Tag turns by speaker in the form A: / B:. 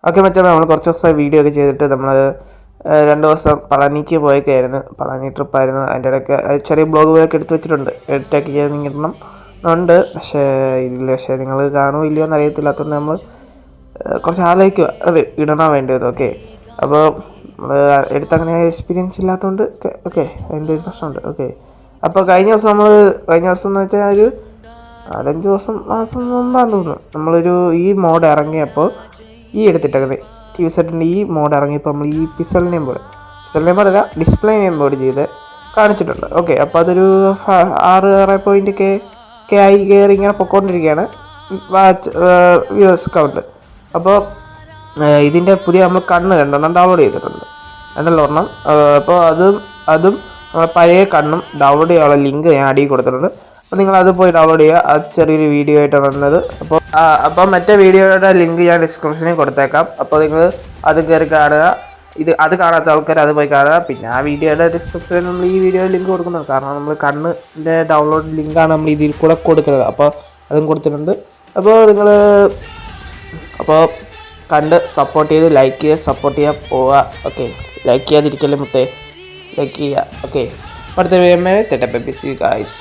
A: Okay മച്ചാ, നമ്മൾ കുറച്ച് ദിവസം വീഡിയോ ഒക്കെ ചെയ്തിട്ട് നമ്മൾ 2 ദിവസം പളനിക്ക് പോയൊക്കെയായിരുന്നു. പളനി ട്രിപ്പായിരുന്നു. അതിൻ്റെ ഇടയ്ക്ക് ചെറിയ ബ്ലോഗ് പോയൊക്കെ എടുത്ത് വെച്ചിട്ടുണ്ട്. എഡിറ്റൊക്കെ ചെയ്ത് ഇടണം ഉണ്ട്. പക്ഷേ നിങ്ങൾ കാണുമോ ഇല്ലയോ എന്ന് അറിയത്തില്ലാത്തതുകൊണ്ട് നമ്മൾ കുറച്ച് ആലോചിക്കുക അത് ഇടണം വേണ്ടത്. ഓക്കെ, അപ്പോൾ നമ്മൾ എടുത്തങ്ങനെ എക്സ്പീരിയൻസ് ഇല്ലാത്തതുകൊണ്ട് ഓക്കെ അതിൻ്റെ ഒരു പ്രശ്നമുണ്ട്. ഓക്കെ, അപ്പോൾ കഴിഞ്ഞ ദിവസം എന്ന് വെച്ചാൽ ഒരു 4-5 മാസം മുമ്പാന്ന് തോന്നുന്നു നമ്മളൊരു ഈ മോഡ് ഇറങ്ങിയപ്പോൾ എടുത്തിട്ടേക്കുന്നത് ക്യൂസെറ്റിൻ്റെ ഈ മോഡ് ഇറങ്ങിയപ്പോൾ നമ്മൾ ഈ പിക്സൽ നെയിം ബോർഡല്ല ഡിസ്പ്ലേ നെയിം ബോർഡ് ചെയ്ത് കാണിച്ചിട്ടുണ്ട്. ഓക്കെ, അപ്പോൾ അതൊരു 6 ആയി കയറി ഇങ്ങനെ പൊയ്ക്കൊണ്ടിരിക്കുകയാണ് വ്യൂവേഴ്സ് കൗണ്ട്. അപ്പോൾ ഇതിൻ്റെ പുതിയ നമ്മൾ കണ്ണ് 2 ഡൗൺലോഡ് ചെയ്തിട്ടുണ്ട്. 2 ഒരെണ്ണം. അപ്പോൾ അതും നമ്മളെ പഴയ കണ്ണും ഡൗൺലോഡ് ചെയ്യാനുള്ള ലിങ്ക് ഞാൻ അടിയിൽ കൊടുത്തിട്ടുണ്ട്. അപ്പോൾ നിങ്ങളത് പോയി ഡൗൺലോഡ് ചെയ്യുക. അത് ചെറിയൊരു വീഡിയോ ആയിട്ടാണ് വന്നത്. അപ്പോൾ മറ്റേ വീഡിയോയുടെ ലിങ്ക് ഞാൻ ഡിസ്ക്രിപ്ഷനിൽ കൊടുത്തേക്കാം. അപ്പോൾ നിങ്ങൾ അത് കയറി കാണുക. അത് കാണാത്ത ആൾക്കാർ അത് പോയി കാണുക. പിന്നെ ആ വീഡിയോയുടെ ഡിസ്ക്രിപ്ഷനിൽ നമ്മൾ ഈ വീഡിയോയുടെ ലിങ്ക് കൊടുക്കുന്നുണ്ട്. കാരണം നമ്മൾ കണ്ണിൻ്റെ ഡൗൺലോഡ് ലിങ്കാണ് നമ്മൾ ഇതിൽ കൂടെ കൊടുക്കുന്നത്. അപ്പോൾ അതും കൊടുത്തിട്ടുണ്ട്. അപ്പോൾ കണ്ട് സപ്പോർട്ട് ചെയ്ത് ലൈക്ക് ചെയ്യുക, സപ്പോർട്ട് ചെയ്യുക, പോവുക. ഓക്കെ, ലൈക്ക് ചെയ്യാതിരിക്കല്ലേ മുത്തേ, ലൈക്ക് ചെയ്യുക. ഓക്കെ, അടുത്ത വീഡിയോ ടെറ്റ ബൈ, സീ യു ഗൈസ്.